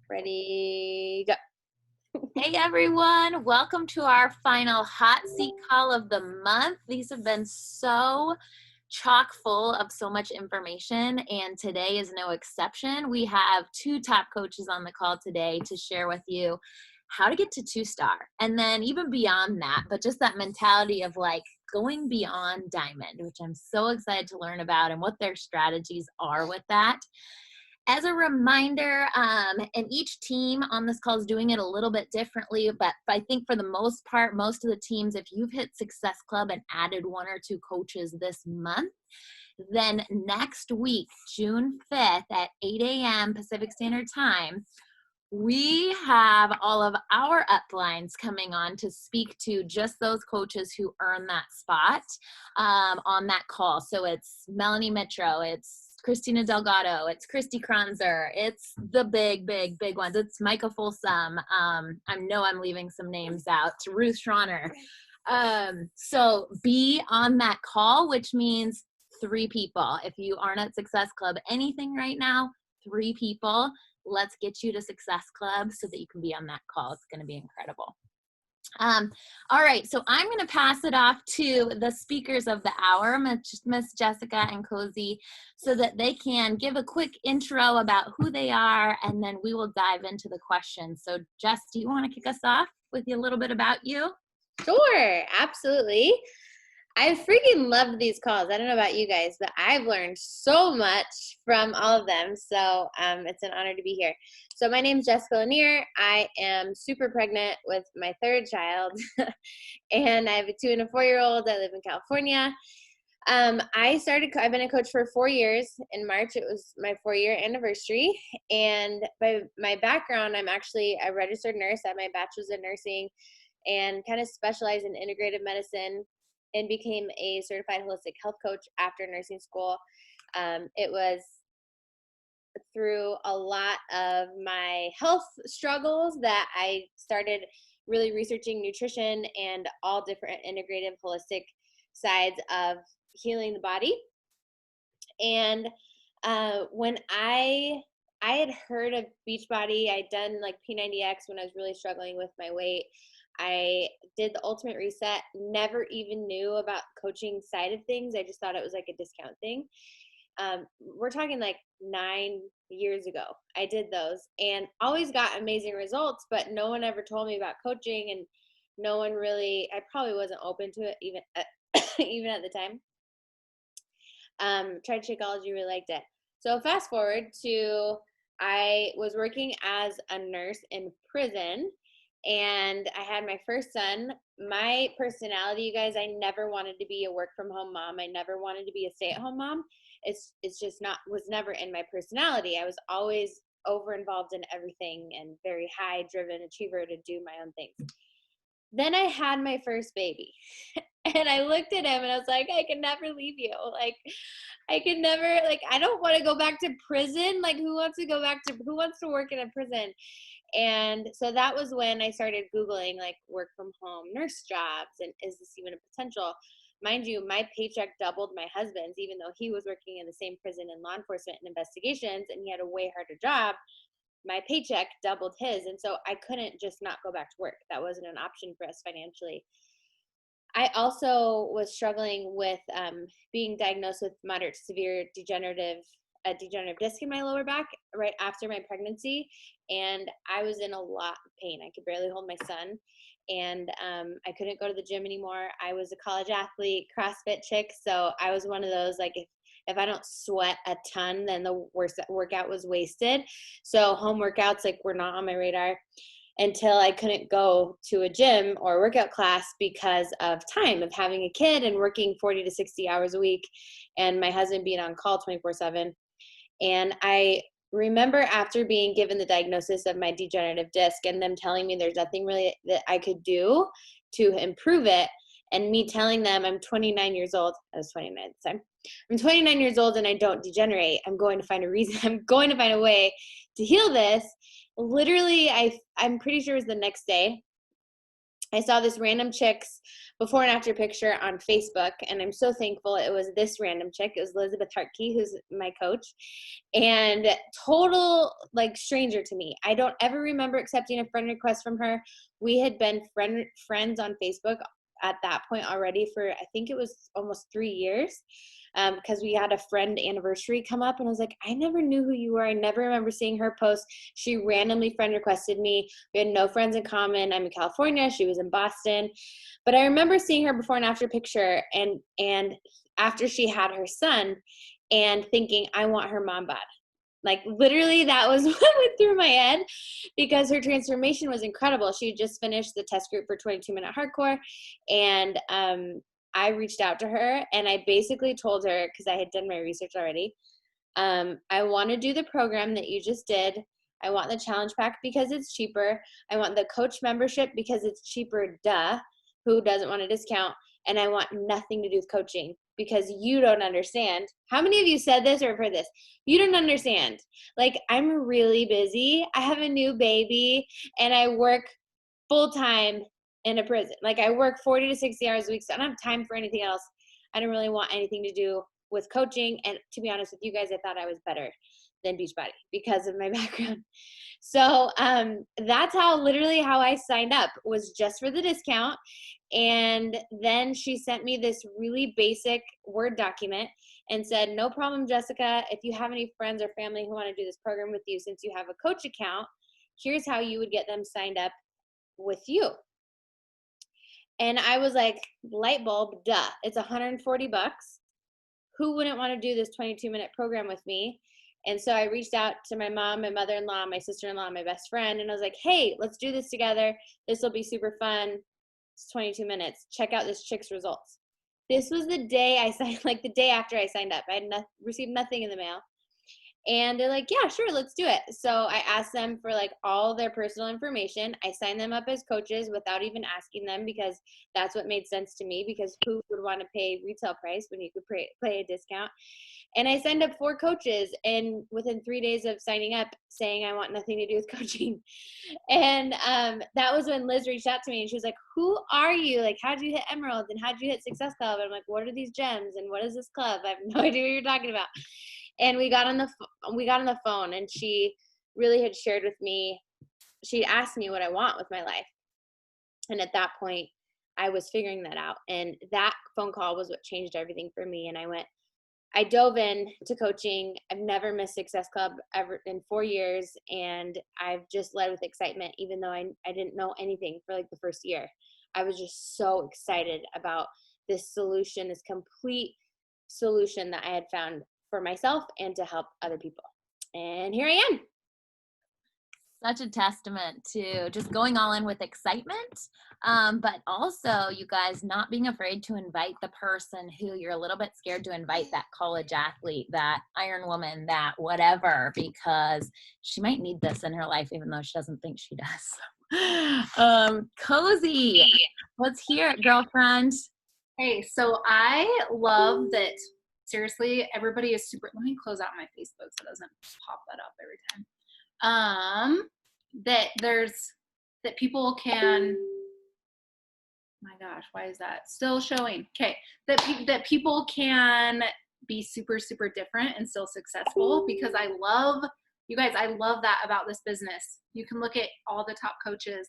Ready, go. Hey everyone, welcome to our final hot seat call of the month. These have been so chock full of so much information, and today is no exception. We have two top coaches on the call today to share with you how to get to 2-star, and then even beyond that, but just that mentality of like going beyond diamond, which I'm so excited to learn about and what their strategies are with that. As a reminder, and each team on this call is doing it a little bit differently, but I think for the most part, most of the teams, if you've hit Success Club and added 1 or 2 coaches this month, then next week, June 5th at 8 a.m. Pacific Standard Time, we have all of our uplines coming on to speak to just those coaches who earn that spot on that call. So it's Melanie Mitro, it's Christina Delgado, it's Christy Kronzer, it's the big ones. It's Micah Folsom. I know I'm leaving some names out. Ruth Schroner. So be on that call, which means 3 people. If you aren't at Success Club anything right now, 3 people. Let's get you to Success Club so that you can be on that call. It's going to be incredible. All right, so I'm going to pass it off to the speakers of the hour, Miss Jessica and Cosy, so that they can give a quick intro about who they are, and then we will dive into the questions. So Jess, do you want to kick us off with a little bit about you? Sure, absolutely. I freaking loved these calls. I don't know about you guys, but I've learned so much from all of them. So it's an honor to be here. So my name is Jessica LaNier. I am super pregnant with my 3rd child, and I have a 2 and a 4-year-old. I live in California. I've been a coach for 4 years. In March, it was my 4-year anniversary. And by my background, I'm actually a registered nurse. I have my bachelor's in nursing and kind of specialize in integrative medicine, and became a certified holistic health coach after nursing school. It was through a lot of my health struggles that I started really researching nutrition and all different integrative holistic sides of healing the body. And when I had heard of Beachbody, I'd done like P90X when I was really struggling with my weight. I did the Ultimate Reset, never even knew about coaching side of things. I just thought it was like a discount thing. We're talking like 9 years ago. I did those and always got amazing results, but no one ever told me about coaching, and no one really, I probably wasn't open to it even even at the time. Tried Shakeology, really liked it. So fast forward to, I was working as a nurse in prison, and I had my first son. My personality, you guys, I never wanted to be a work from home mom. I never wanted to be a stay-at-home mom. It's just was never in my personality. I was always over involved in everything and very high driven achiever to do my own things. Then I had my first baby and I looked at him and I was like, I can never leave you. Like, I can never, like, I don't want to go back to prison. Like, who wants to work in a prison? And so that was when I started Googling like work from home nurse jobs, and is this even a potential? Mind you, my paycheck doubled my husband's, even though he was working in the same prison in law enforcement and investigations, and he had a way harder job. My paycheck doubled his. And so I couldn't just not go back to work. That wasn't an option for us financially. I also was struggling with being diagnosed with moderate to severe degenerative disc in my lower back right after my pregnancy, and I was in a lot of pain. I could barely hold my son, and I couldn't go to the gym anymore. I was a college athlete, CrossFit chick, so I was one of those, like, if I don't sweat a ton, then the workout was wasted. So home workouts like were not on my radar until I couldn't go to a gym or workout class because of time of having a kid and working 40 to 60 hours a week, and my husband being on call 24/7. And I remember after being given the diagnosis of my degenerative disc and them telling me there's nothing really that I could do to improve it, and me telling them I'm 29 years old. I was 29 at the time. I'm 29 years old and I don't degenerate. I'm going to find a reason. I'm going to find a way to heal this. Literally, I'm pretty sure it was the next day, I saw this random chick's before and after picture on Facebook, and I'm so thankful it was this random chick. It was Elizabeth Hartke, who's my coach, and total like stranger to me. I don't ever remember accepting a friend request from her. We had been friends on Facebook at that point already for, I think it was almost 3 years, because we had a friend anniversary come up, and I was like, I never knew who you were. I never remember seeing her post. She randomly friend requested me. We had no friends in common. I'm in California. She was in Boston. But I remember seeing her before and after picture, and after she had her son, and thinking, I want her mom bod. Like literally that was what went through my head, because her transformation was incredible. She had just finished the test group for 22-minute hardcore, and I reached out to her and I basically told her, because I had done my research already, I want to do the program that you just did. I want the challenge pack because it's cheaper. I want the coach membership because it's cheaper, duh. Who doesn't want a discount? And I want nothing to do with coaching, because you don't understand. How many of you said this or have heard this? You don't understand. Like, I'm really busy. I have a new baby and I work full time in a prison. Like, I work 40 to 60 hours a week, so I don't have time for anything else. I don't really want anything to do with coaching. And to be honest with you guys, I thought I was better than Beachbody because of my background. So that's how I signed up, was just for the discount. And then she sent me this really basic Word document and said, no problem, Jessica. If you have any friends or family who want to do this program with you, since you have a coach account, here's how you would get them signed up with you. And I was like, light bulb, duh. It's $140. Who wouldn't want to do this 22-minute program with me? And so I reached out to my mom, my mother-in-law, my sister-in-law, my best friend, and I was like, hey, let's do this together. This will be super fun. It's 22 minutes. Check out this chick's results. This was the day I signed, like the day after I signed up. I had received nothing in the mail. And they're like, yeah, sure, let's do it. So I asked them for like all their personal information. I signed them up as coaches without even asking them, because that's what made sense to me, because who would want to pay retail price when you could pay a discount? And I signed up 4 coaches, and within 3 days of signing up, saying I want nothing to do with coaching. And that was when Liz reached out to me, and she was like, who are you? Like, how'd you hit Emerald, and how'd you hit Success Club? And I'm like, what are these gems, and what is this club? I have no idea what you're talking about. And we got on the phone, and she really had shared with me, she asked me what I want with my life. And at that point, I was figuring that out. And that phone call was what changed everything for me. And I dove in to coaching. I've never missed Success Club ever in 4 years. And I've just led with excitement, even though I didn't know anything for like the first year. I was just so excited about this solution, this complete solution that I had found for myself and to help other people. And here I am. Such a testament to just going all in with excitement, but also, you guys, not being afraid to invite the person who you're a little bit scared to invite, that college athlete, that Iron Woman, that whatever, because she might need this in her life, even though she doesn't think she does. Cosy, let's hear it, girlfriend. Hey, so I love that, seriously, everybody is super, let me close out my Facebook so it doesn't pop that up every time. That people can, my gosh, why is that still showing? Okay, that people can be super, super different and still successful, because I love, you guys, I love that about this business. You can look at all the top coaches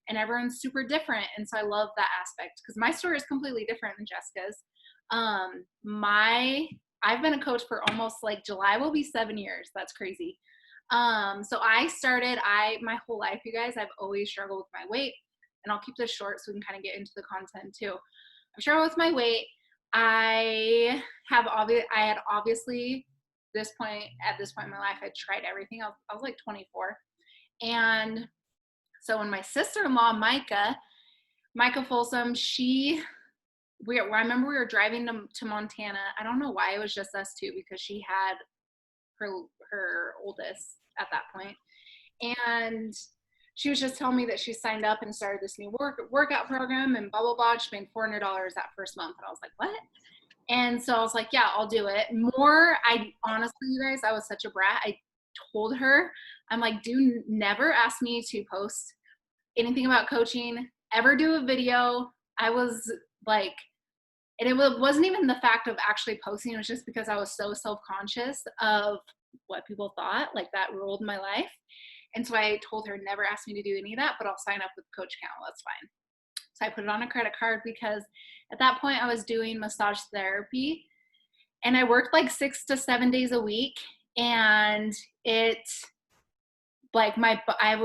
and everyone's super different. And so I love that aspect, because my story is completely different than Jessica's. I've been a coach for almost, like, July will be 7 years. That's crazy. So I started, my whole life, you guys, I've always struggled with my weight, and I'll keep this short so we can kind of get into the content too. I've struggled with my weight. I had obviously at this point in my life, I tried everything. I was like 24. And so when my sister-in-law, Micah Folsom, I remember we were driving to Montana. I don't know why it was just us two, because she had her oldest at that point. And she was just telling me that she signed up and started this new workout program and blah, blah, blah. She made $400 that first month. And I was like, what? And so I was like, yeah, I'll do it. Honestly, you guys, I was such a brat. I told her, I'm like, never ask me to post anything about coaching, ever do a video. I was like, and it wasn't even the fact of actually posting. It was just because I was so self-conscious of what people thought. Like, that ruled my life. And so I told her, never ask me to do any of that, but I'll sign up with Coach Cal. That's fine. So I put it on a credit card because at that point I was doing massage therapy, and I worked like 6 to 7 days a week. And it, like, I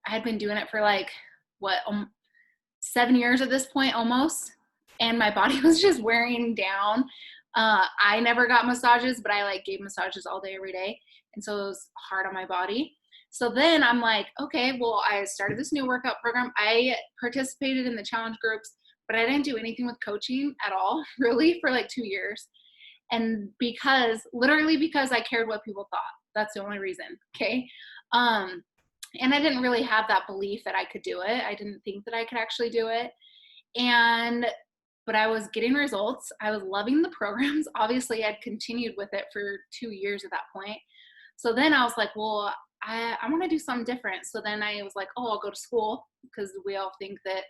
had been doing it for like, 7 years at this point almost. And my body was just wearing down. I never got massages, but I like gave massages all day, every day. And so it was hard on my body. So then I'm like, okay, well, I started this new workout program. I participated in the challenge groups, but I didn't do anything with coaching at all, really, for like 2 years. And literally because I cared what people thought. That's the only reason. Okay. And I didn't really have that belief that I could do it. I didn't think that I could actually do it. But I was getting results. I was loving the programs. Obviously, I'd continued with it for 2 years at that point. So then I was like, well, I want to do something different. So then I was like, oh, I'll go to school, because we all think that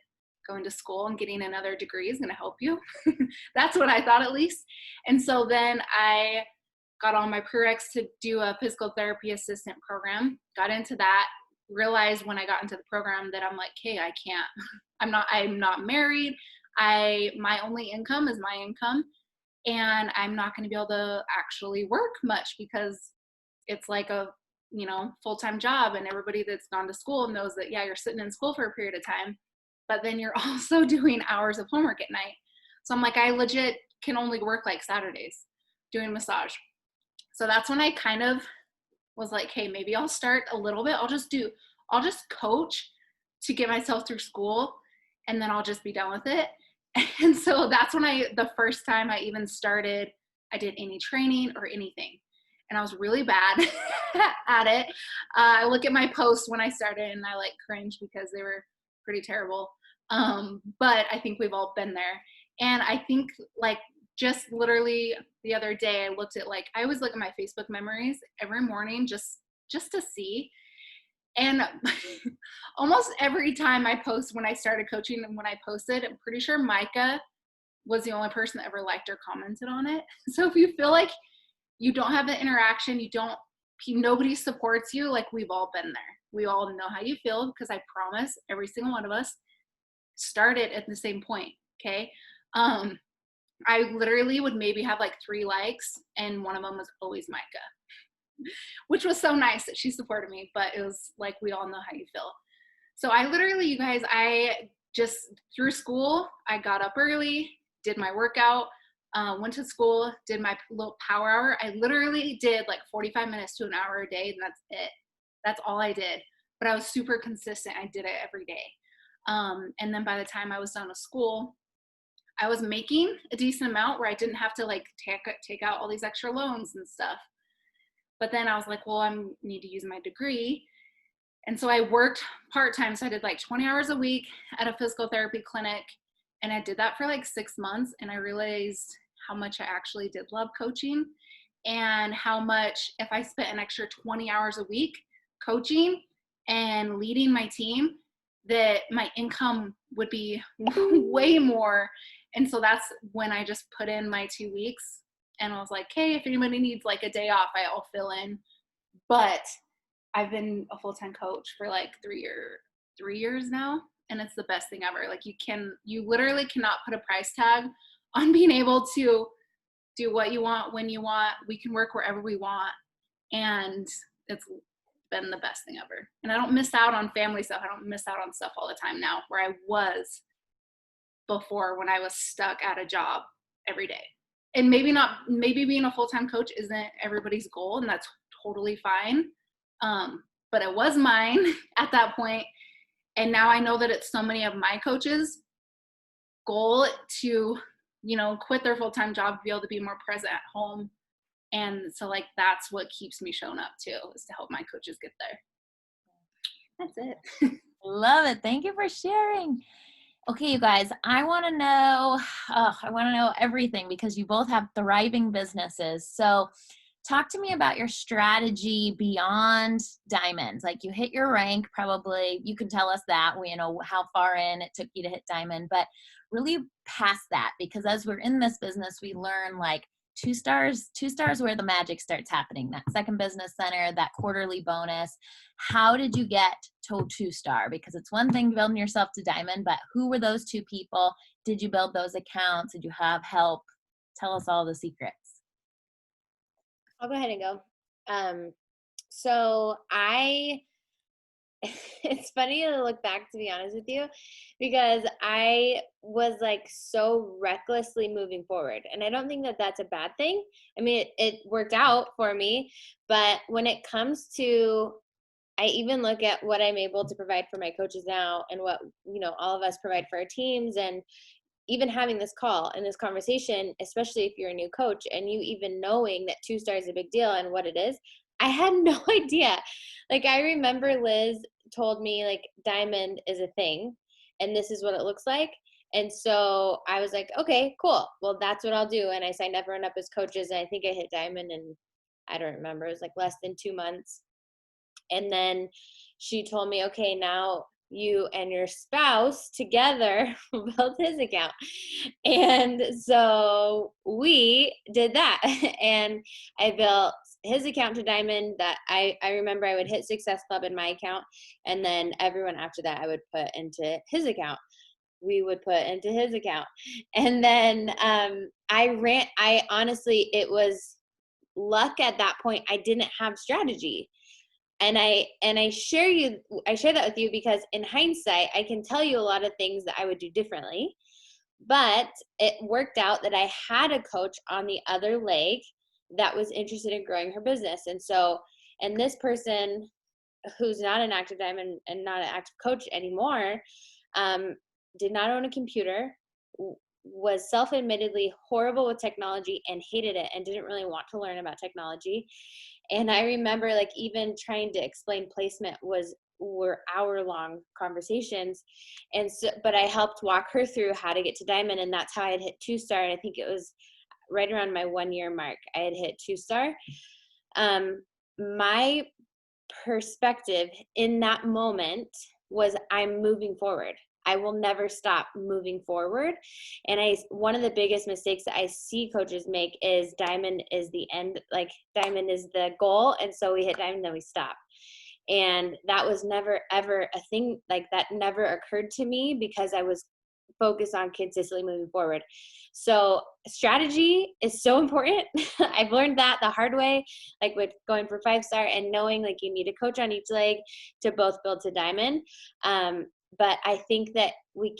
going to school and getting another degree is going to help you. That's what I thought, at least. And so then I got all my prereqs to do a physical therapy assistant program, got into that, realized when I got into the program that I'm like, hey, I can't, I'm not married. My only income is my income, and I'm not going to be able to actually work much because it's like a, full-time job. And everybody that's gone to school knows that, yeah, you're sitting in school for a period of time, but then you're also doing hours of homework at night. So I'm like, I legit can only work like Saturdays doing massage. So that's when I kind of was like, hey, maybe I'll start a little bit. I'll just coach to get myself through school, and then I'll just be done with it. And so that's when the first time I even started, I did any training or anything. And I was really bad at it. I look at my posts when I started and I like cringe because they were pretty terrible. But I think we've all been there. And I think like just literally the other day, I always look at my Facebook memories every morning just to see. And almost every time I post, when I started coaching and when I posted, I'm pretty sure Micah was the only person that ever liked or commented on it. So if you feel like you don't have an interaction, nobody supports you, like, we've all been there. We all know how you feel, because I promise every single one of us started at the same point. Okay. I literally would maybe have like 3 likes, and one of them was always Micah, which was so nice that she supported me, but it was like, we all know how you feel. So I literally, you guys, I just, through school, I got up early, did my workout, went to school, did my little power hour. I literally did like 45 minutes to an hour a day, and that's it. That's all I did. But I was super consistent. I did it every day. And then by the time I was done with school, I was making a decent amount where I didn't have to like take out all these extra loans and stuff. But then I was like, well, I need to use my degree. And so I worked part-time. So I did like 20 hours a week at a physical therapy clinic. And I did that for like 6 months. And I realized how much I actually did love coaching, and how much, if I spent an extra 20 hours a week coaching and leading my team, that my income would be way more. And so that's when I just put in my 2 weeks, and I was like, hey, if anybody needs like a day off, I'll fill in. But I've been a full-time coach for like 3 years now, and it's the best thing ever. Like, you literally cannot put a price tag on being able to do what you want when you want. We can work wherever we want, and it's been the best thing ever. And I don't miss out on family stuff. I don't miss out on stuff all the time now, where I was before, when I was stuck at a job every day. And maybe being a full-time coach isn't everybody's goal, and that's totally fine. But it was mine at that point. And now I know that it's so many of my coaches' goal to, quit their full-time job, be able to be more present at home. And so like, that's what keeps me showing up too, is to help my coaches get there. That's it. Love it. Thank you for sharing. Okay, you guys, I want to know everything, because you both have thriving businesses. So talk to me about your strategy beyond diamonds. Like you hit your rank, probably you can tell us that, we know how far in it took you to hit diamond, but really past that, because as we're in this business, we learn like 2 stars where the magic starts happening, that second business center, that quarterly bonus. How did you get to 2-star? Because it's one thing building yourself to diamond, but who were those 2 people? Did you build those accounts? Did you have help? Tell us all the secrets. I'll go ahead and go. So it's funny to look back, to be honest with you, because I was like so recklessly moving forward. And I don't think that that's a bad thing. I mean, it worked out for me, but when it comes to, I even look at what I'm able to provide for my coaches now and what, all of us provide for our teams, and even having this call and this conversation, especially if you're a new coach and you even knowing that 2-star is a big deal and what it is, I had no idea. Like, I remember Liz told me like diamond is a thing and this is what it looks like. And so I was like, okay, cool. Well, that's what I'll do. And I signed everyone up as coaches. And I think I hit diamond in, I don't remember, it was like less than 2 months. And then she told me, okay, now you and your spouse together built his account. And so we did that. And I built his account to diamond. That I remember I would hit Success Club in my account. And then everyone after that I would put into his account. We would put into his account. And then I honestly, it was luck at that point. I didn't have strategy. And I share that with you because in hindsight, I can tell you a lot of things that I would do differently, but it worked out that I had a coach on the other leg that was interested in growing her business. And so, and this person who's not an active diamond and not an active coach anymore, did not own a computer, was self-admittedly horrible with technology and hated it and didn't really want to learn about technology. And I remember like even trying to explain placement were hour-long conversations. And so, but I helped walk her through how to get to diamond, and that's how I had hit 2-star. And I think it was right around my 1-year mark, I had hit 2-star. My perspective in that moment was I'm moving forward. I will never stop moving forward. And one of the biggest mistakes that I see coaches make is diamond is the end, like diamond is the goal. And so we hit diamond, then we stop. And that was never, ever a thing. Like that never occurred to me because I was focused on consistently moving forward. So strategy is so important. I've learned that the hard way, like with going for 5-star and knowing like you need a coach on each leg to both build to diamond. But I think that we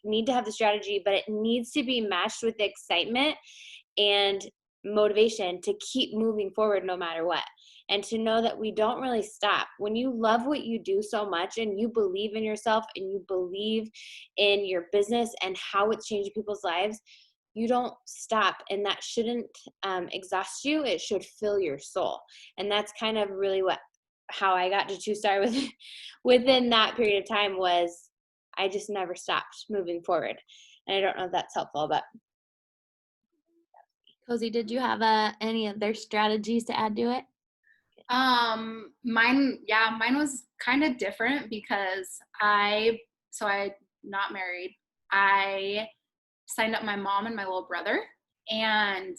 need to have the strategy, but it needs to be matched with the excitement and motivation to keep moving forward no matter what. And to know that we don't really stop. When you love what you do so much and you believe in yourself and you believe in your business and how it's changing people's lives, you don't stop. And that shouldn't exhaust you. It should fill your soul. And that's kind of really how I got to 2-star within that period of time was I just never stopped moving forward. And I don't know if that's helpful, but. Cosy, did you have any other strategies to add to it? Mine was kind of different because I'm not married. I signed up my mom and my little brother, and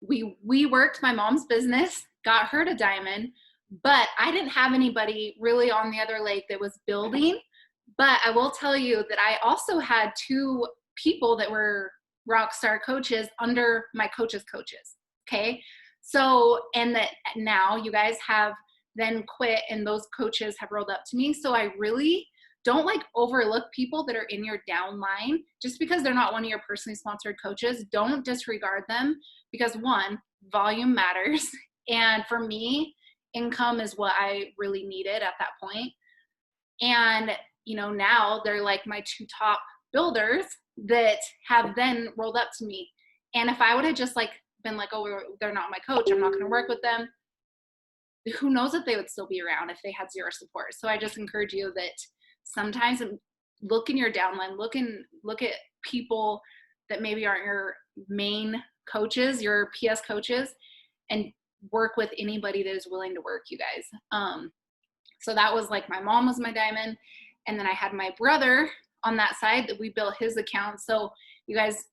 we worked my mom's business, got her to diamond, but I didn't have anybody really on the other leg that was building. But I will tell you that I also had 2 people that were rockstar coaches under my coaches. Okay. So, and that now you guys have then quit and those coaches have rolled up to me. So I really don't like overlook people that are in your downline just because they're not one of your personally sponsored coaches. Don't disregard them because 1, volume matters. And for me, income is what I really needed at that point. And, now they're like my 2 top builders that have then rolled up to me. And if I would have just like been like, oh, they're not my coach, I'm not going to work with them, who knows if they would still be around if they had 0 support. So I just encourage you that sometimes look in your downline, look at people that maybe aren't your main coaches, your PS coaches, and work with anybody that is willing to work, you guys. So that was like, my mom was my diamond. And then I had my brother on that side that we built his account. So you guys,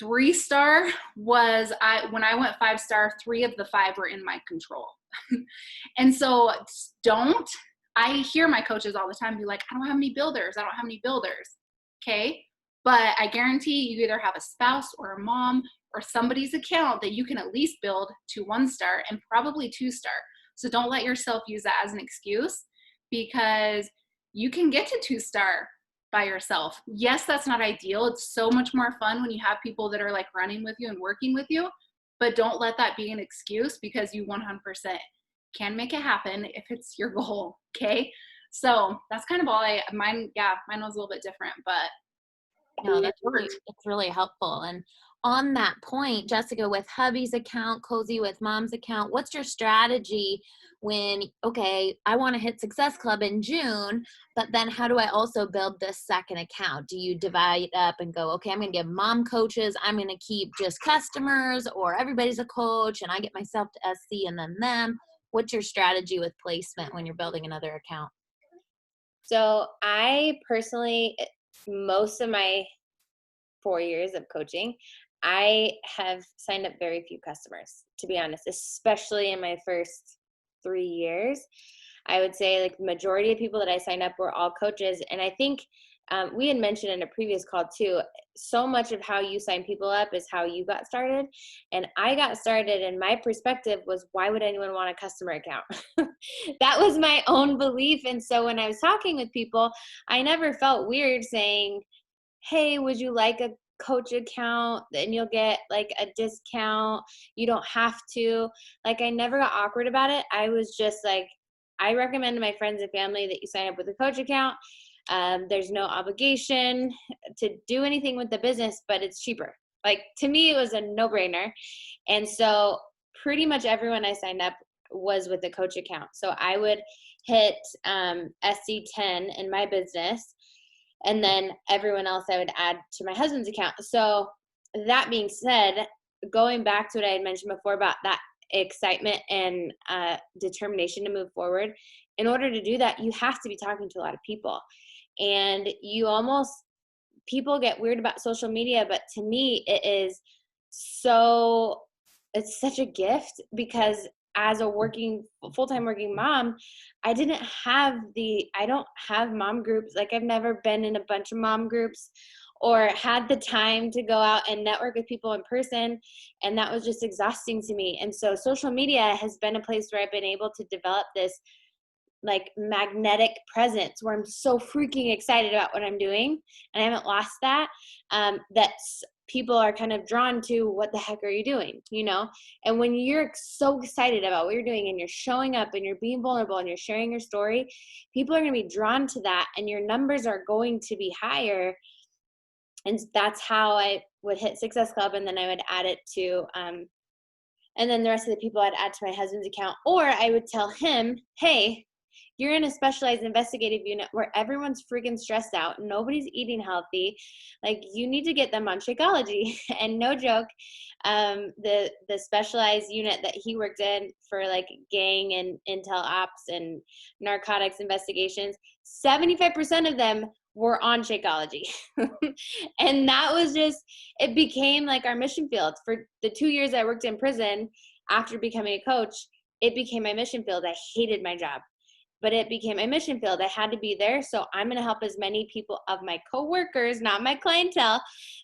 3-star was, when I went 5-star, 3 of the 5 were in my control. And so I hear my coaches all the time be like, I don't have any builders. Okay. But I guarantee you either have a spouse or a mom or somebody's account that you can at least build to 1-star and probably 2-star. So don't let yourself use that as an excuse, because you can get to 2-star by yourself. Yes, that's not ideal. It's so much more fun when you have people that are like running with you and working with you, but don't let that be an excuse, because you 100% can make it happen if it's your goal. Okay. So that's kind of all mine was a little bit different, but no, that's really helpful. And on that point, Jessica, with hubby's account, Cosy with mom's account, what's your strategy when, okay, I want to hit Success Club in June, but then how do I also build this second account? Do you divide up and go, okay, I'm going to give mom coaches, I'm going to keep just customers, or everybody's a coach and I get myself to SC and then them? What's your strategy with placement when you're building another account? So I personally, most of my 4 years of coaching, I have signed up very few customers, to be honest, especially in my first 3 years. I would say like the majority of people that I signed up were all coaches. And I think we had mentioned in a previous call too, so much of how you sign people up is how you got started. And I got started, and my perspective was, why would anyone want a customer account? That was my own belief. And so when I was talking with people, I never felt weird saying, hey, would you like a coach account? Then you'll get like a discount. You don't have to. Like, I never got awkward about it. I was just like, I recommend to my friends and family that you sign up with a coach account. There's no obligation to do anything with the business, but it's cheaper. Like, to me, it was a no-brainer. And so pretty much everyone I signed up was with a coach account. So I would hit SC10 in my business, and then everyone else I would add to my husband's account. So that being said, going back to what I had mentioned before about that excitement and determination to move forward, in order to do that, you have to be talking to a lot of people. And people get weird about social media, but to me, it's such a gift, because as a full-time working mom, I don't have mom groups. Like, I've never been in a bunch of mom groups or had the time to go out and network with people in person. And that was just exhausting to me. And so social media has been a place where I've been able to develop this like magnetic presence where I'm so freaking excited about what I'm doing. And I haven't lost that. That's people are kind of drawn to, what the heck are you doing? And when you're so excited about what you're doing and you're showing up and you're being vulnerable and you're sharing your story, people are going to be drawn to that, and your numbers are going to be higher. And that's how I would hit Success Club. And then I would add it to, and then the rest of the people I'd add to my husband's account, or I would tell him, hey, you're in a specialized investigative unit where everyone's freaking stressed out. Nobody's eating healthy. Like, you need to get them on Shakeology. And no joke, the specialized unit that he worked in for like gang and intel ops and narcotics investigations, 75% of them were on Shakeology. And that was just, it became like our mission field. For the 2 years I worked in prison after becoming a coach, it became my mission field. I hated my job, but it became my mission field. I had to be there. So I'm going to help as many people of my coworkers, not my clientele,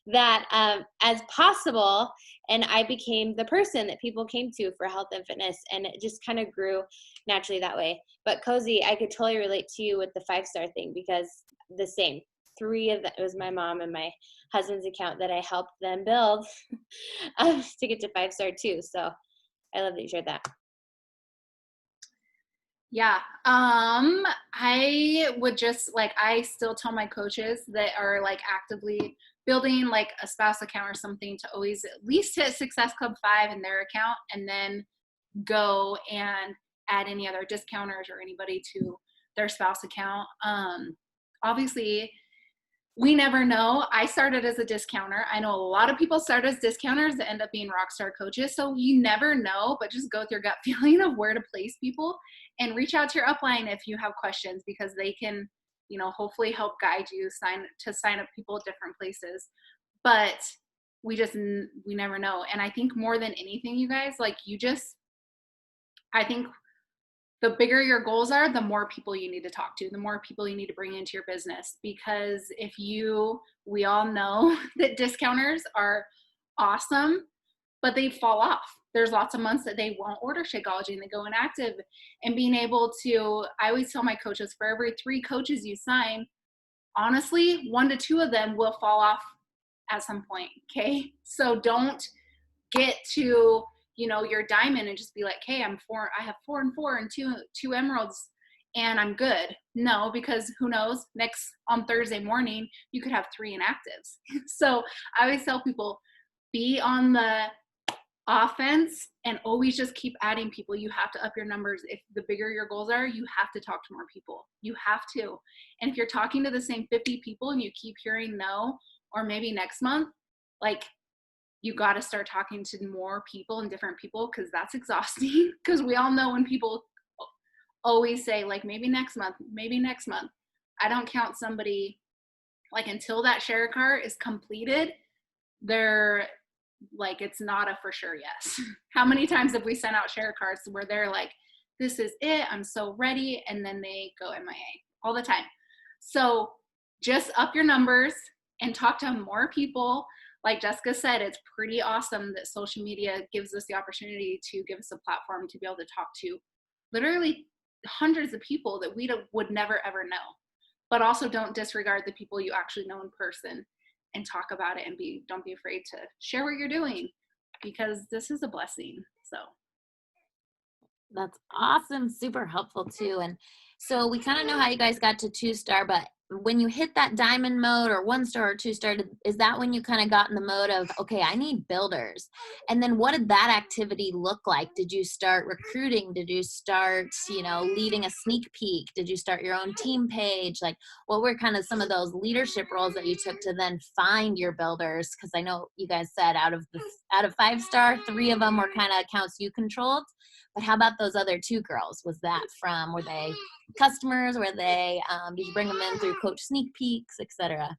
that as possible. And I became the person that people came to for health and fitness. And it just kind of grew naturally that way. But Cosy, I could totally relate to you with the 5-star thing, because the same. 3 of that, it was my mom and my husband's account that I helped them build to get to 5-star too. So I love that you shared that. Yeah. I would just I still tell my coaches that are like actively building like a spouse account or something to always at least hit Success Club 5 in their account, and then go and add any other discounters or anybody to their spouse account. Obviously we never know. I started as a discounter. I know a lot of people start as discounters that end up being rockstar coaches. So you never know, but just go with your gut feeling of where to place people and reach out to your upline if you have questions, because they can, you know, hopefully help guide you sign up people at different places. But we never know. And I think more than anything, you guys, like I think the bigger your goals are, the more people you need to talk to, the more people you need to bring into your business. Because we all know that discounters are awesome, but they fall off. There's lots of months that they won't order Shakeology and they go inactive. And being able to, I always tell my coaches, for every 3 coaches you sign, honestly, 1 to 2 of them will fall off at some point. Okay. So don't get to, you know, your diamond and just be like, hey, I have 4 and 4 and two emeralds and I'm good. No, because who knows, on Thursday morning, you could have 3 inactives. So I always tell people, be on the offense and always just keep adding people. You have to up your numbers. If the bigger your goals are, you have to talk to more people. You have to. And if you're talking to the same 50 people and you keep hearing no, or maybe next month, like, you got to start talking to more people and different people, because that's exhausting. Because we all know when people always say, like, maybe next month. I don't count somebody, like, until that share cart is completed, they're like, it's not a for sure yes. How many times have we sent out share carts where they're like, this is it, I'm so ready, and then they go MIA all the time. So just up your numbers and talk to more people. Like Jessica said, it's pretty awesome that social media gives us the opportunity to give us a platform to be able to talk to literally hundreds of people that we would never ever know. But also don't disregard the people you actually know in person, and talk about it, and don't be afraid to share what you're doing, because this is a blessing. So That's awesome. Super helpful too. And so we kind of know how you guys got to 2-star, but when you hit that diamond mode or 1-star or 2-star, is that when you kind of got in the mode of, okay, I need builders? And then what did that activity look like? Did you start recruiting? Did you start, leading a sneak peek? Did you start your own team page? Like, what were kind of some of those leadership roles that you took to then find your builders? Because I know you guys said out of 5-star, 3 of them were kind of accounts you controlled. But how about those other 2 girls? Were they customers? Did you bring them in through coach sneak peeks, etc.?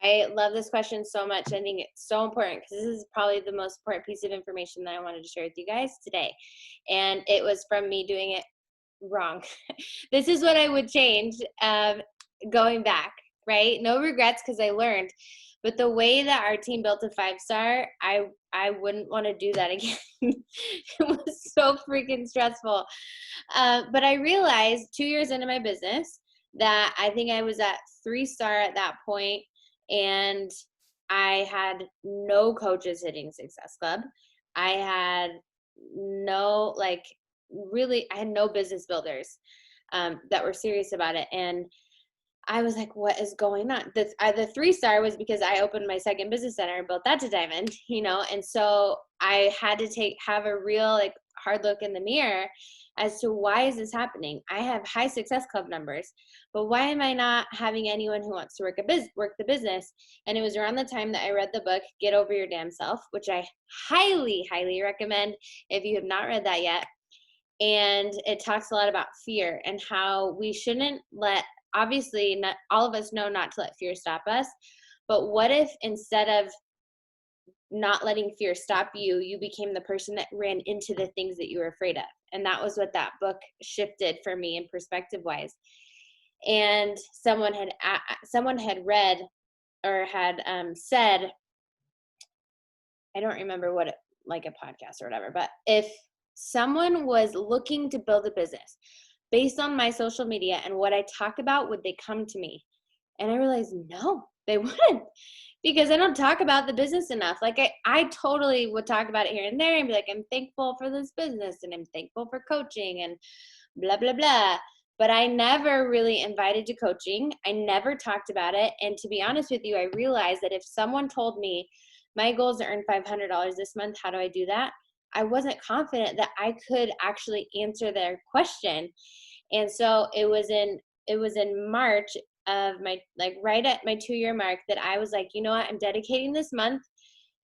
I love this question so much. I think it's so important, because this is probably the most important piece of information that I wanted to share with you guys today. And it was from me doing it wrong. This is what I would change going back, right? No regrets, because I learned. But the way that our team built a 5-star, I wouldn't want to do that again. It was so freaking stressful. But I realized 2 years into my business that I think I was at 3-star at that point, and I had no coaches hitting Success Club. I had no business builders that were serious about it. And I was like, what is going on? The 3-star was because I opened my second business center and built that to diamond, and so I had to have a real hard look in the mirror as to, why is this happening? I have high Success Club numbers, but why am I not having anyone who wants to work the business? And it was around the time that I read the book, Get Over Your Damn Self, which I highly, highly recommend if you have not read that yet. And it talks a lot about fear and how we shouldn't obviously, not all of us know not to let fear stop us, but what if instead of not letting fear stop you, you became the person that ran into the things that you were afraid of? And that was what that book shifted for me in perspective wise. And someone had read or had said, I don't remember what like a podcast or whatever, but if someone was looking to build a business based on my social media and what I talk about, would they come to me? And I realized, no, they wouldn't, because I don't talk about the business enough. Like I totally would talk about it here and there and be like, I'm thankful for this business and I'm thankful for coaching and blah, blah, blah. But I never really invited to coaching. I never talked about it. And to be honest with you, I realized that if someone told me my goal is to earn $500 this month, how do I do that? I wasn't confident that I could actually answer their question. And so it was in March of my, like right at my 2-year mark, that I was like, you know what, I'm dedicating this month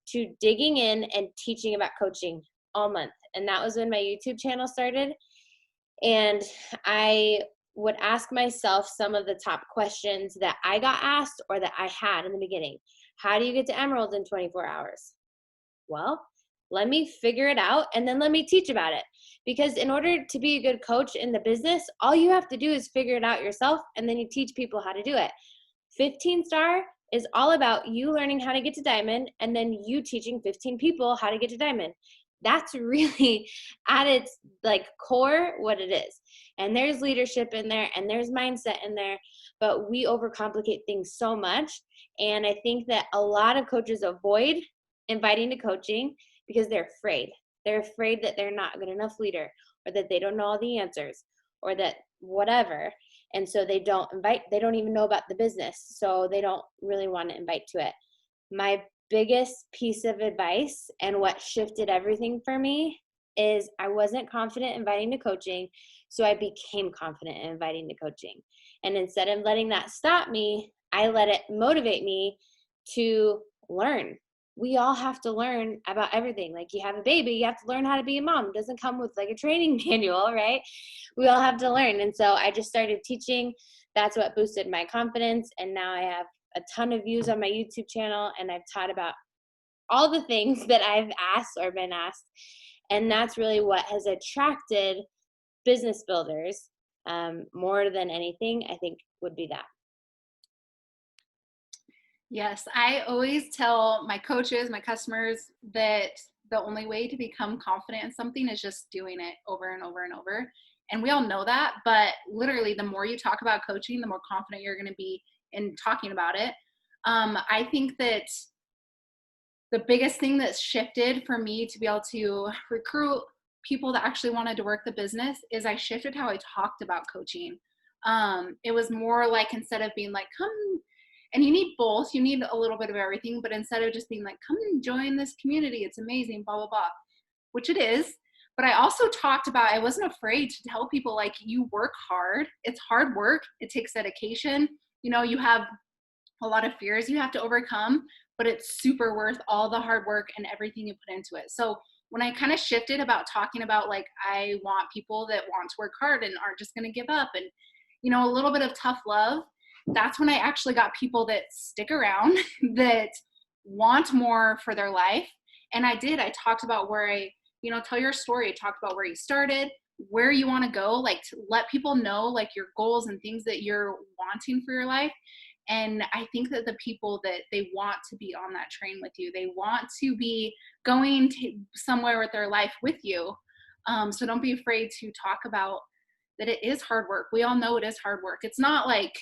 to digging in and teaching about coaching all month. And that was when my YouTube channel started. And I would ask myself some of the top questions that I got asked or that I had in the beginning. How do you get to Emerald in 24 hours? Well, let me figure it out and then let me teach about it. Because in order to be a good coach in the business, all you have to do is figure it out yourself, and then you teach people how to do it. 15 Star is all about you learning how to get to diamond and then you teaching 15 people how to get to diamond. That's really at its like core what it is. And there's leadership in there and there's mindset in there, but we overcomplicate things so much. And I think that a lot of coaches avoid inviting to coaching because they're afraid. They're afraid that they're not a good enough leader, or that they don't know all the answers, or that whatever. And so they don't invite, they don't even know about the business. So they don't really want to invite to it. My biggest piece of advice and what shifted everything for me is I wasn't confident inviting to coaching. So I became confident in inviting to coaching. And instead of letting that stop me, I let it motivate me to learn. We all have to learn about everything. Like, you have a baby, you have to learn how to be a mom. It doesn't come with like a training manual, right? We all have to learn. And so I just started teaching. That's what boosted my confidence. And now I have a ton of views on my YouTube channel, and I've taught about all the things that I've asked or been asked. And that's really what has attracted business builders more than anything, I think, would be that. Yes, I always tell my coaches, my customers, that the only way to become confident in something is just doing it over and over and over. And we all know that, but literally the more you talk about coaching, the more confident you're going to be in talking about it. I think that the biggest thing that's shifted for me to be able to recruit people that actually wanted to work the business is I shifted how I talked about coaching. It was more like, instead of being like, come, and you need both, you need a little bit of everything, but instead of just being like, come and join this community, it's amazing, blah, blah, blah, which it is. But I also talked about, I wasn't afraid to tell people, like, you work hard. It's hard work. It takes dedication. You know, you have a lot of fears you have to overcome, but it's super worth all the hard work and everything you put into it. So when I kind of shifted about talking about, like, I want people that want to work hard and aren't just going to give up, and, you know, a little bit of tough love, that's when I actually got people that stick around, that want more for their life. And I talked about where tell your story. I talked about where you started, where you want to go, like, to let people know, like, your goals and things that you're wanting for your life. And I think that the people that they want to be on that train with you, they want to be going to somewhere with their life with you. So don't be afraid to talk about that. It is hard work. We all know it is hard work. It's not like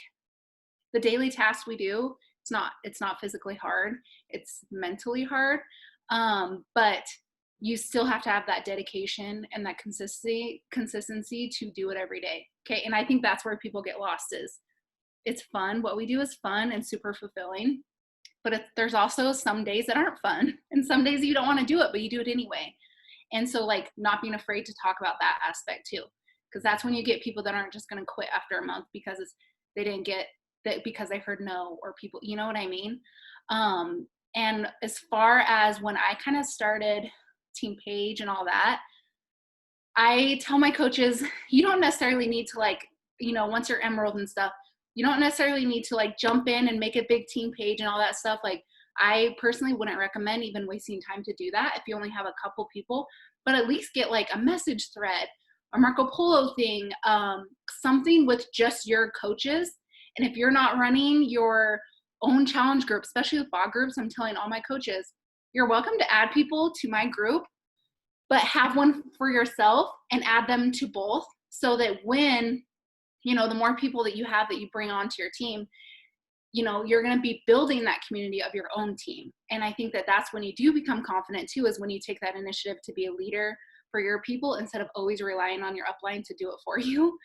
the daily tasks we do. It's not physically hard. It's mentally hard. But you still have to have that dedication and that consistency to do it every day. Okay. And I think that's where people get lost is, it's fun. What we do is fun and super fulfilling, but there's also some days that aren't fun, and some days you don't want to do it, but you do it anyway. And so, like, not being afraid to talk about that aspect too, because that's when you get people that aren't just going to quit after a month because they didn't get that, because they heard no, or people, you know what I mean? And as far as when I kind of started Team Page and all that, I tell my coaches, you don't necessarily need to, like, once you're Emerald and stuff, you don't necessarily need to, like, jump in and make a big team page and all that stuff. Like, I personally wouldn't recommend even wasting time to do that if you only have a couple people, but at least get, like, a message thread, a Marco Polo thing, something with just your coaches. And if you're not running your own challenge group, especially with bot groups, I'm telling all my coaches, you're welcome to add people to my group, but have one for yourself and add them to both, so that when, the more people that you have that you bring onto your team, you're going to be building that community of your own team. And I think that that's when you do become confident too, is when you take that initiative to be a leader for your people instead of always relying on your upline to do it for you.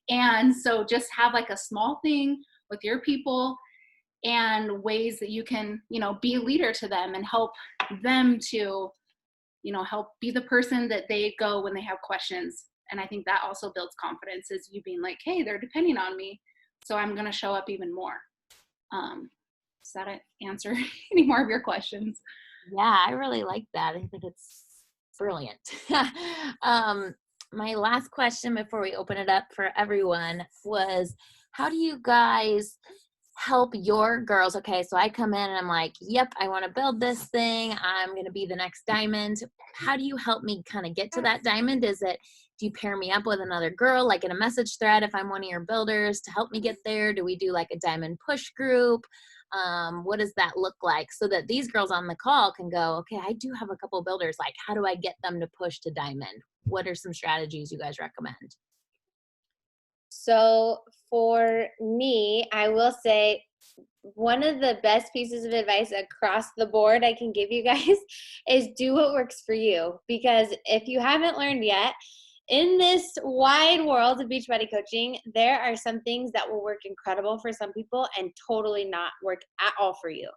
And so just have, like, a small thing with your people and ways that you can, be a leader to them and help them to, help be the person that they go when they have questions. And I think that also builds confidence, is you being like, hey, they're depending on me. So I'm going to show up even more. Does that answer any more of your questions? Yeah, I really like that. I think it's brilliant. My last question before we open it up for everyone was, how do you guys help your girls? Okay, so I come in and I'm like, yep, I want to build this thing. I'm going to be the next diamond. How do you help me kind of get to that diamond? Do you pair me up with another girl, like in a message thread, if I'm one of your builders, to help me get there? Do we do like a diamond push group? What does that look like, so that these girls on the call can go, okay, I do have a couple builders. Like, how do I get them to push to diamond? What are some strategies you guys recommend? So for me, I will say one of the best pieces of advice across the board I can give you guys is do what works for you. Because if you haven't learned yet, in this wide world of Beachbody coaching, there are some things that will work incredible for some people and totally not work at all for you.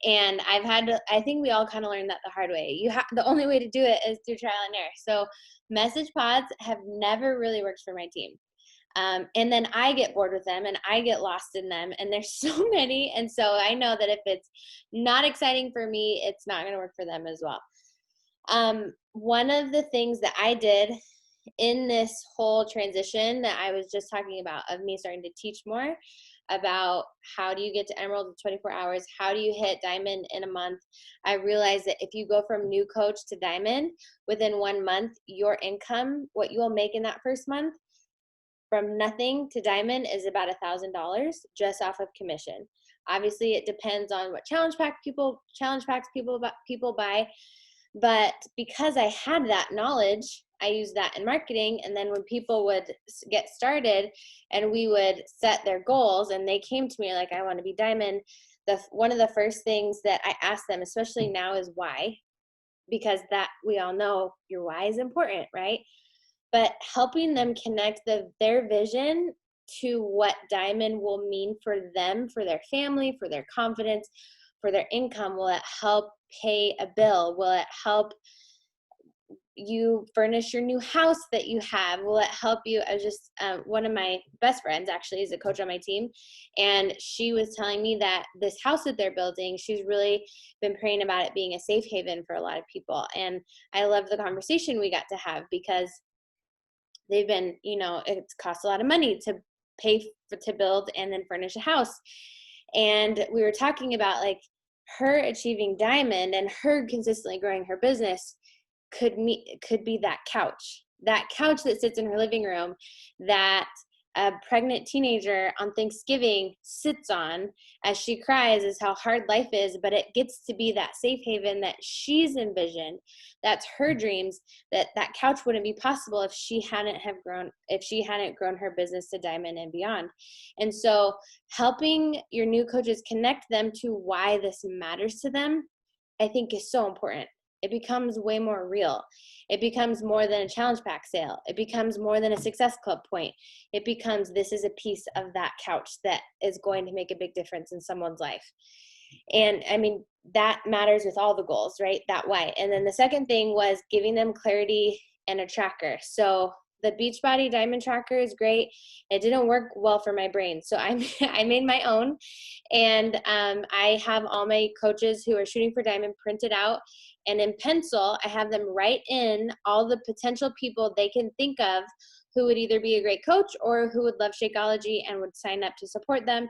And I think we all kind of learned that the hard way. The only way to do it is through trial and error. So message pods have never really worked for my team. And then I get bored with them and I get lost in them, and there's so many. And so I know that if it's not exciting for me, it's not going to work for them as well. One of the things that I did in this whole transition that I was just talking about, of me starting to teach more about how do you get to Emerald in 24 hours, how do you hit Diamond in a month, I realized that if you go from new coach to Diamond within 1 month, your income, what you will make in that first month, from nothing to Diamond, is about $1,000 just off of commission. Obviously, it depends on what challenge packs people buy, but because I had that knowledge, I used that in marketing. And then when people would get started and we would set their goals and they came to me like, I want to be Diamond, one of the first things that I ask them, especially now, is why, because that we all know your why is important, right? But helping them connect their vision to what Diamond will mean for them, for their family, for their confidence, for their income. Will it help pay a bill? Will it help you furnish your new house that you have? Will it help you? I was just, one of my best friends actually is a coach on my team, and she was telling me that this house that they're building, she's really been praying about it being a safe haven for a lot of people. And I love the conversation we got to have, because they've been, it's cost a lot of money to to build and then furnish a house. And we were talking about like her achieving Diamond and her consistently growing her business could be that couch that sits in her living room that a pregnant teenager on Thanksgiving sits on as she cries, is how hard life is, but it gets to be that safe haven that she's envisioned. That's her dreams. That couch wouldn't be possible if she hadn't grown her business to Diamond and beyond. And so helping your new coaches connect them to why this matters to them, I think, is so important. It becomes way more real. It becomes more than a challenge pack sale. It becomes more than a success club point. It becomes, this is a piece of that couch that is going to make a big difference in someone's life. And I mean, that matters with all the goals, right? That why. And then the second thing was giving them clarity and a tracker. So the Beachbody Diamond Tracker is great. It didn't work well for my brain. So I made my own. And I have all my coaches who are shooting for Diamond printed out. And in pencil, I have them write in all the potential people they can think of who would either be a great coach or who would love Shakeology and would sign up to support them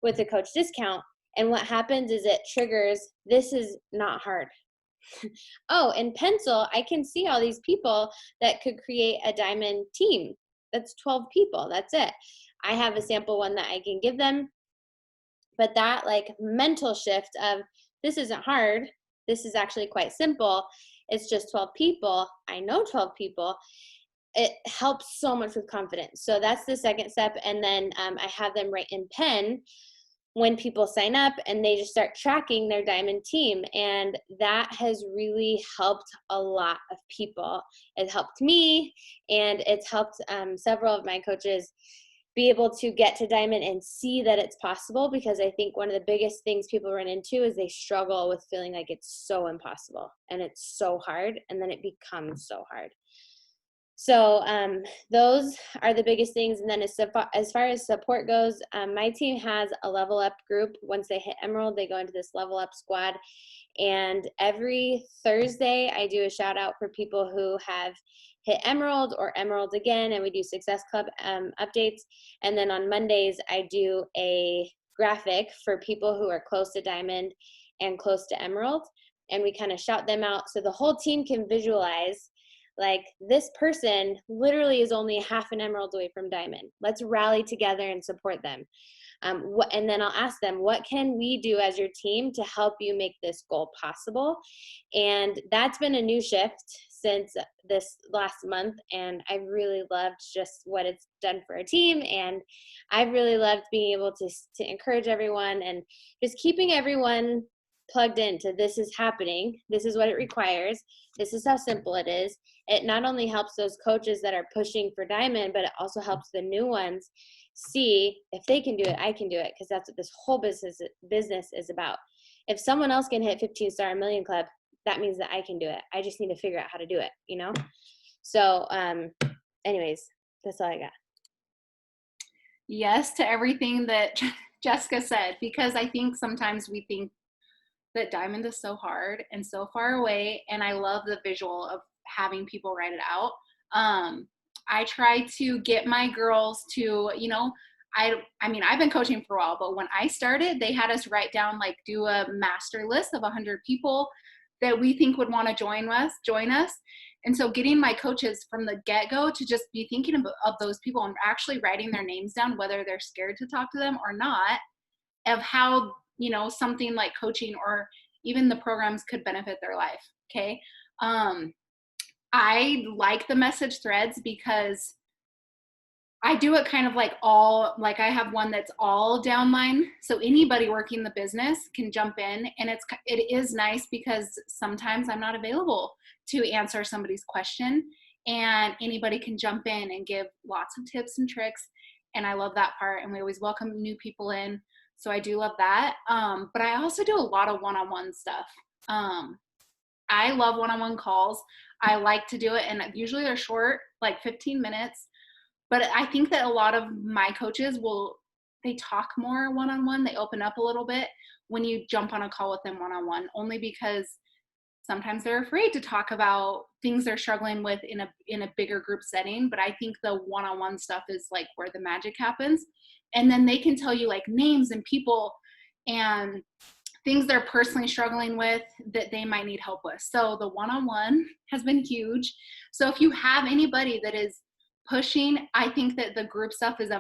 with a coach discount. And what happens is it triggers, this is not hard. Oh, in pencil, I can see all these people that could create a Diamond team. That's 12 people. That's it. I have a sample one that I can give them. But that like mental shift of, this isn't hard. This is actually quite simple. It's just 12 people. I know 12 people. It helps so much with confidence. So that's the second step. And then I have them write in pen when people sign up, and they just start tracking their Diamond team. And that has really helped a lot of people. It helped me, and it's helped several of my coaches be able to get to Diamond and see that it's possible, because I think one of the biggest things people run into is they struggle with feeling like it's so impossible and it's so hard, and then it becomes so hard. So those are the biggest things. And then as far as support goes, my team has a level up group. Once they hit Emerald, they go into this level up squad. And every Thursday, I do a shout out for people who have hit Emerald or Emerald again, and we do Success Club updates. And then on Mondays, I do a graphic for people who are close to Diamond and close to Emerald. And we kind of shout them out so the whole team can visualize, like, this person literally is only half an Emerald away from Diamond. Let's rally together and support them. And then I'll ask them, what can we do as your team to help you make this goal possible? And that's been a new shift since this last month. And I've really loved just what it's done for our team. And I've really loved being able to encourage everyone and just keeping everyone plugged into this is happening. This is what it requires. This is how simple it is. It not only helps those coaches that are pushing for Diamond, but it also helps the new ones see if they can do it, I can do it, because that's what this whole business is about. If someone else can hit 15-star Million Club, that means that I can do it. I just need to figure out how to do it, you know? So anyways, that's all I got. Yes to everything that Jessica said, because I think sometimes we think that Diamond is so hard and so far away, and I love the visual of having people write it out. I try to get my girls to, you know, I mean, I've been coaching for a while, but when I started, they had us write down, like, do a master list of 100 people that we think would want to join us. And so getting my coaches from the get-go to just be thinking of those people and actually writing their names down, whether they're scared to talk to them or not, of how, you know, something like coaching or even the programs could benefit their life. Okay. I like the message threads because I do it kind of like I have one that's all downline. So anybody working the business can jump in, and it is nice because sometimes I'm not available to answer somebody's question, and anybody can jump in and give lots of tips and tricks. And I love that part. And we always welcome new people in. So I do love that. But I also do a lot of one-on-one stuff. I love one-on-one calls. I like to do it, and usually they're short, like 15 minutes. But I think that a lot of my coaches they talk more one-on-one. They open up a little bit when you jump on a call with them one-on-one, only because sometimes they're afraid to talk about things they're struggling with in a bigger group setting. But I think the one-on-one stuff is like where the magic happens. And then they can tell you like names and people and things they're personally struggling with that they might need help with. So the one-on-one has been huge. So if you have anybody that is pushing, I think that the group stuff is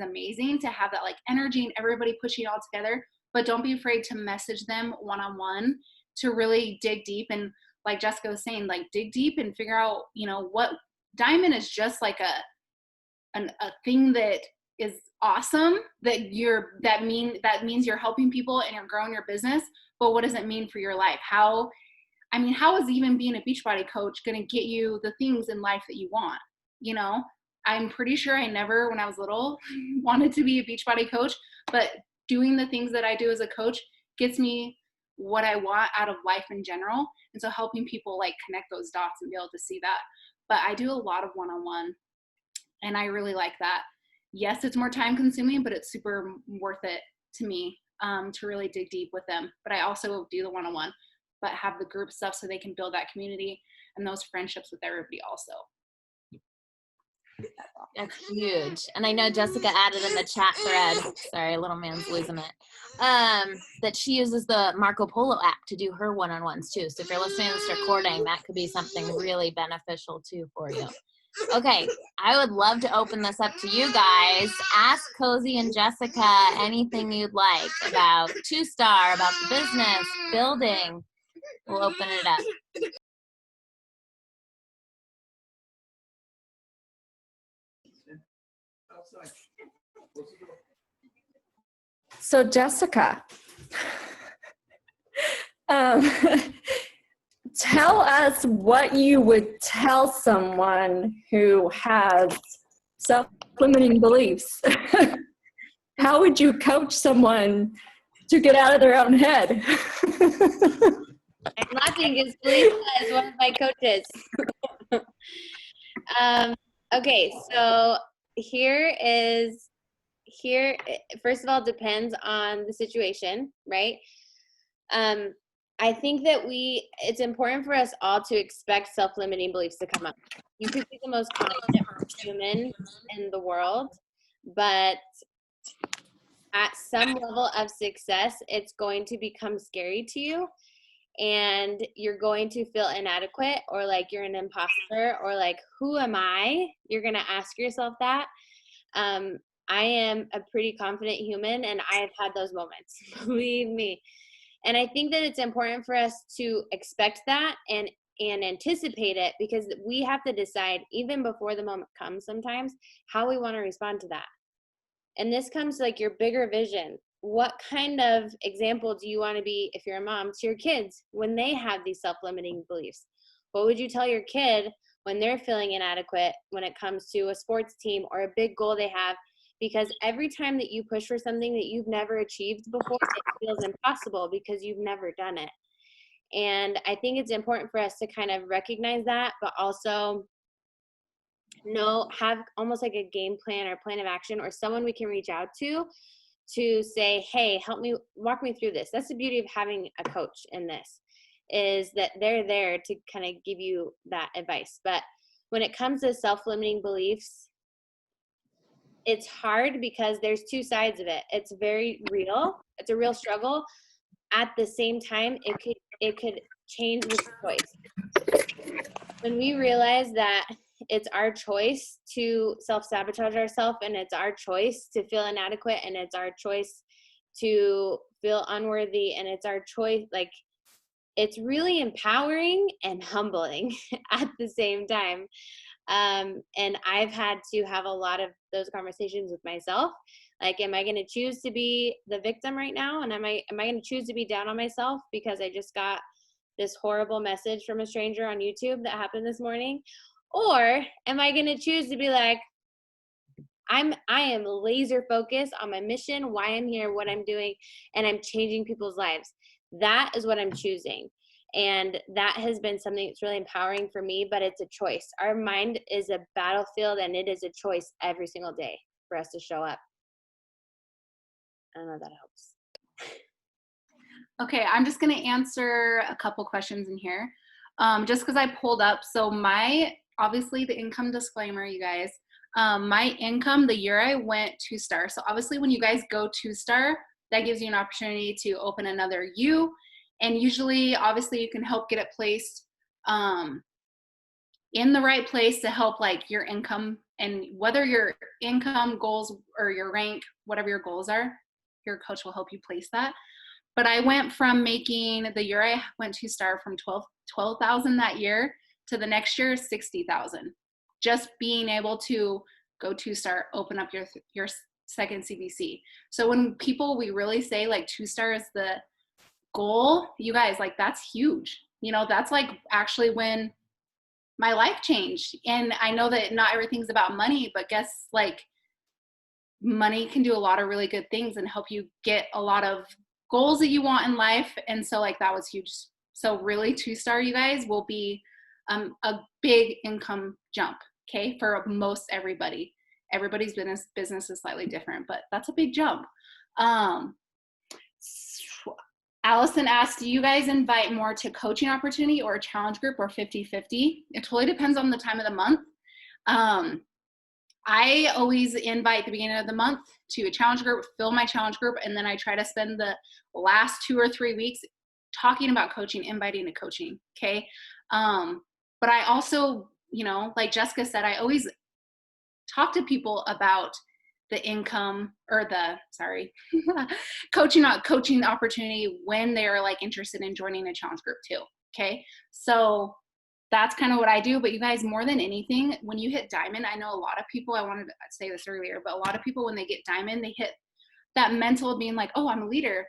amazing to have that like energy and everybody pushing all together. But don't be afraid to message them one-on-one to really dig deep. And like Jessica was saying, like dig deep and figure out, you know, what Diamond is just like a thing that is awesome, that means you're helping people and you're growing your business. But what does it mean for your life? How is even being a Beachbody coach going to get you the things in life that you want? You know, I'm pretty sure I never, when I was little, wanted to be a Beachbody coach, but doing the things that I do as a coach gets me what I want out of life in general. And so helping people like connect those dots and be able to see that. But I do a lot of one-on-one, and I really like that. Yes, it's more time consuming, but it's super worth it to me to really dig deep with them. But I also do the one-on-one, but have the group stuff so they can build that community and those friendships with everybody also. That's huge. And I know Jessica added in the chat thread, sorry, little man's losing it, that she uses the Marco Polo app to do her one-on-ones too. So if you're listening to this recording, that could be something really beneficial too for you. Okay, I would love to open this up to you guys. Ask Cosy and Jessica anything you'd like about 2-star, about the business, building. We'll open it up. So Jessica, tell us what you would tell someone who has self-limiting beliefs. How would you coach someone to get out of their own head? I'm laughing because Lisa is one of my coaches. Okay, so first of all, depends on the situation, right? I think that it's important for us all to expect self-limiting beliefs to come up. You could be the most confident human in the world, but at some level of success, it's going to become scary to you, and you're going to feel inadequate, or like you're an imposter, or like, who am I? You're going to ask yourself that. I am a pretty confident human, and I've had those moments, believe me. And I think that it's important for us to expect that and anticipate it, because we have to decide, even before the moment comes sometimes, how we want to respond to that. And this comes like your bigger vision. What kind of example do you want to be, if you're a mom, to your kids when they have these self-limiting beliefs? What would you tell your kid when they're feeling inadequate when it comes to a sports team or a big goal they have? Because every time that you push for something that you've never achieved before, it feels impossible because you've never done it. And I think it's important for us to kind of recognize that, but also have almost like a game plan or plan of action, or someone we can reach out to say, hey, help me, walk me through this. That's the beauty of having a coach in this, is that they're there to kind of give you that advice. But when it comes to self-limiting beliefs, it's hard because there's two sides of it. It's very real. It's a real struggle. At the same time, it could change with choice. When we realize that it's our choice to self-sabotage ourselves, and it's our choice to feel inadequate, and it's our choice to feel unworthy, and it's our choice, like, it's really empowering and humbling at the same time. And I've had to have a lot of those conversations with myself. Like, am I going to choose to be the victim right now? And am I going to choose to be down on myself because I just got this horrible message from a stranger on YouTube that happened this morning? Or am I going to choose to be like, I am laser focused on my mission, why I'm here, what I'm doing, and I'm changing people's lives. That is what I'm choosing. And that has been something that's really empowering for me, but it's a choice. Our mind is a battlefield, and it is a choice every single day for us to show up. I don't know if that helps. Okay, I'm just going to answer a couple questions in here, just because I pulled up. So obviously the income disclaimer, you guys, my income the year I went 2-star. So obviously when you guys go 2-star, that gives you an opportunity to open another U. And usually, obviously, you can help get it placed in the right place to help like your income, and whether your income goals or your rank, whatever your goals are, your coach will help you place that. But I went from making, the year I went 2-star, from 12,000 that year to the next year 60,000. Just being able to go 2-star, open up your second CBC. So when we really say like 2-star is the goal, you guys, like, that's huge. You know, that's like actually when my life changed. And I know that not everything's about money, but guess, like, money can do a lot of really good things and help you get a lot of goals that you want in life. And so like that was huge. So really 2-star, you guys, will be a big income jump, okay, for most everybody. Everybody's business is slightly different, but that's a big jump. Allison asked, do you guys invite more to coaching opportunity or a challenge group, or 50-50? It totally depends on the time of the month. I always invite the beginning of the month to a challenge group, fill my challenge group, and then I try to spend the last 2 or 3 weeks talking about coaching, inviting to coaching, okay? But I also, you know, like Jessica said, I always talk to people about the income, or coaching opportunity when they're like interested in joining a challenge group too, okay? So that's kind of what I do. But you guys, more than anything, when you hit diamond, I know a lot of people, I wanted to say this earlier, but a lot of people, when they get diamond, they hit that mental of being like, oh, I'm a leader,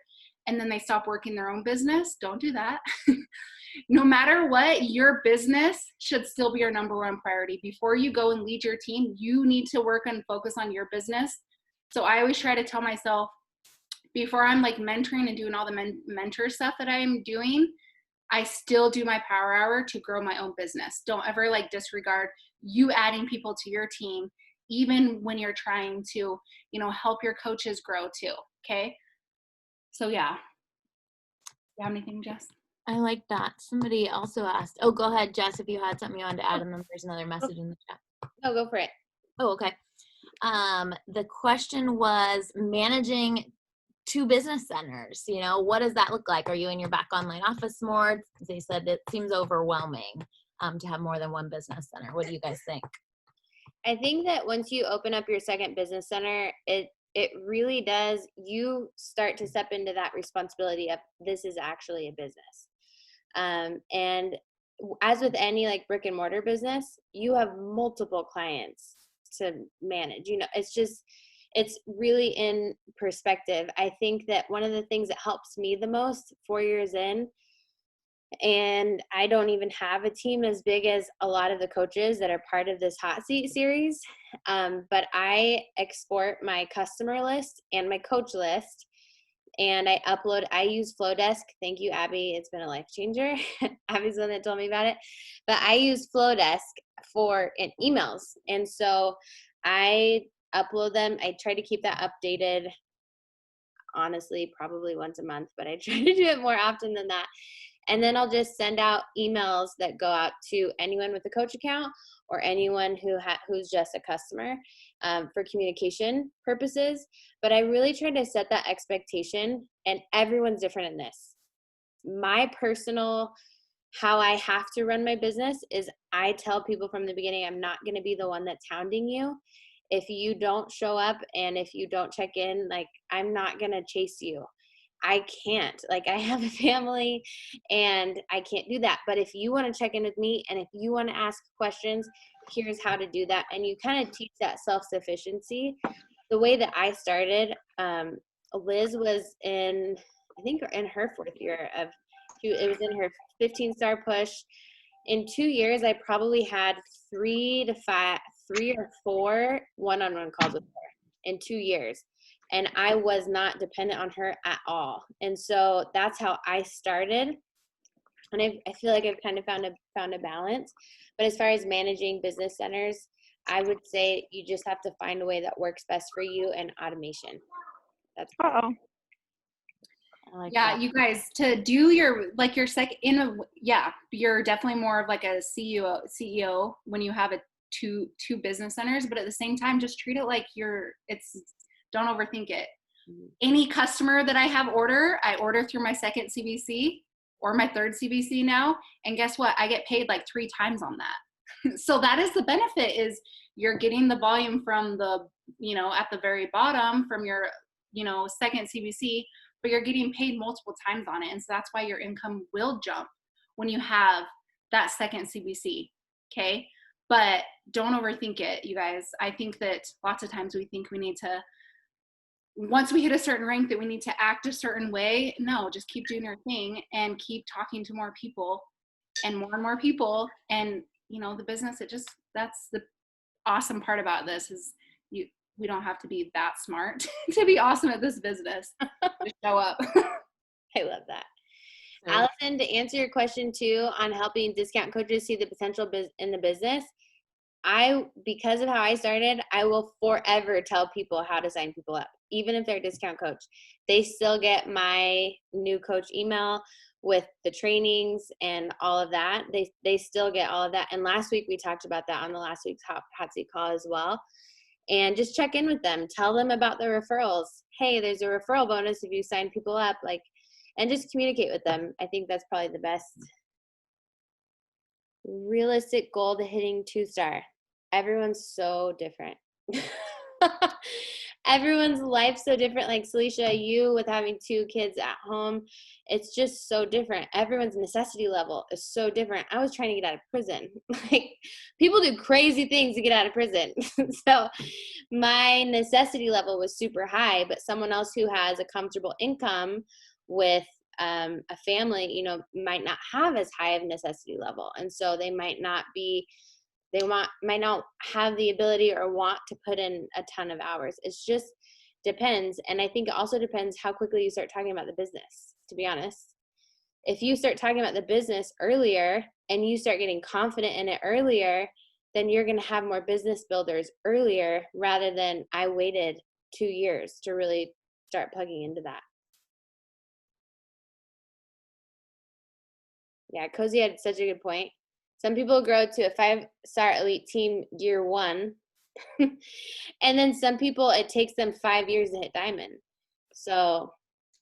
and then they stop working their own business. Don't do that. No matter what, your business should still be your number one priority. Before you go and lead your team, you need to work and focus on your business. So I always try to tell myself, before I'm like mentoring and doing all the mentor stuff that I'm doing, I still do my power hour to grow my own business. Don't ever like disregard you adding people to your team, even when you're trying to, help your coaches grow too. Okay. So yeah. You have anything, Jess? I like that. Somebody also asked, oh, go ahead, Jess, if you had something you wanted to add, and then there's another message in the chat. No, go for it. Oh, okay. The question was managing 2 business centers. What does that look like? Are you in your back online office more? They said it seems overwhelming to have more than 1 business center. What do you guys think? I think that once you open up your second business center, it really does, you start to step into that responsibility of this is actually a business. And as with any like brick and mortar business, you have multiple clients to manage. It's really in perspective. I think that one of the things that helps me the most 4 years in, and I don't even have a team as big as a lot of the coaches that are part of this hot seat series. But I export my customer list and my coach list, and I use Flowdesk. Thank you, Abby. It's been a life changer. Abby's the one that told me about it. But I use Flowdesk for emails. And so I upload them. I try to keep that updated, honestly, probably once a month, but I try to do it more often than that. And then I'll just send out emails that go out to anyone with a coach account or anyone who's just a customer for communication purposes. But I really try to set that expectation, and everyone's different in this. My personal, how I have to run my business is I tell people from the beginning, I'm not going to be the one that's hounding you. If you don't show up and if you don't check in, like, I'm not going to chase you. I can't. Like, I have a family and I can't do that. But if you want to check in with me and if you want to ask questions, here's how to do that. And you kind of teach that self-sufficiency. The way that I started, Liz was I think in her 4th year it was in her 15-star push. In 2 years, I probably had 3 or 4 one-on-one calls with her in 2 years. And I was not dependent on her at all. And so that's how I started. And I feel like I've kind of found a balance. But as far as managing business centers, I would say you just have to find a way that works best for you, and automation. That's Yeah, you guys, to do your second you're definitely more of like a CEO when you have two business centers, but at the same time, just treat it like don't overthink it. Any customer that I have I order through my second CBC or my third CBC now. And guess what? I get paid like 3 times on that. So that is the benefit, is you're getting the volume from the, at the very bottom from your, second CBC, but you're getting paid multiple times on it. And so that's why your income will jump when you have that second CBC. Okay. But don't overthink it, you guys. I think that lots of times we think we need to, once we hit a certain rank, that we need to act a certain way. No, just keep doing your thing and keep talking to more people and more people. And, the business, that's the awesome part about this, is we don't have to be that smart to be awesome at this business. Just show up. I love that. Allison, to answer your question too on helping discount coaches see the potential in the business, because of how I started, I will forever tell people how to sign people up. Even if they're a discount coach, they still get my new coach email with the trainings and all of that. They still get all of that. And last week we talked about that on the last week's hot seat call as well. And just check in with them. Tell them about the referrals. Hey, there's a referral bonus if you sign people up. And just communicate with them. I think that's probably the best. Realistic goal to hitting 2-star. Everyone's so different. Everyone's life's so different. Like Celicia, you with having 2 kids at home, it's just so different. Everyone's necessity level is so different. I was trying to get out of prison. Like, people do crazy things to get out of prison. So my necessity level was super high, but someone else who has a comfortable income with a family, might not have as high of necessity level. And so they might not have the ability or want to put in a ton of hours. It just depends. And I think it also depends how quickly you start talking about the business, to be honest. If you start talking about the business earlier and you start getting confident in it earlier, then you're going to have more business builders earlier rather than I waited 2 years to really start plugging into that. Yeah, Cosy had such a good point. Some people grow to a 5-star elite team year 1. And then some people, it takes them 5 years to hit diamond. So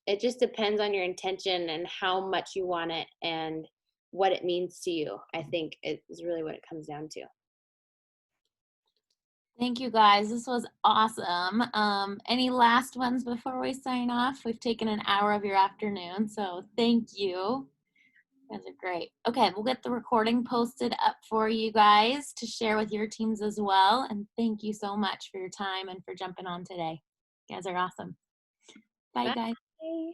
it just depends on your intention and how much you want it and what it means to you. I think is really what it comes down to. Thank you guys. This was awesome. Any last ones before we sign off? We've taken an hour of your afternoon, so thank you. You guys are great. Okay, we'll get the recording posted up for you guys to share with your teams as well. And thank you so much for your time and for jumping on today. You guys are awesome. Bye, guys. Bye.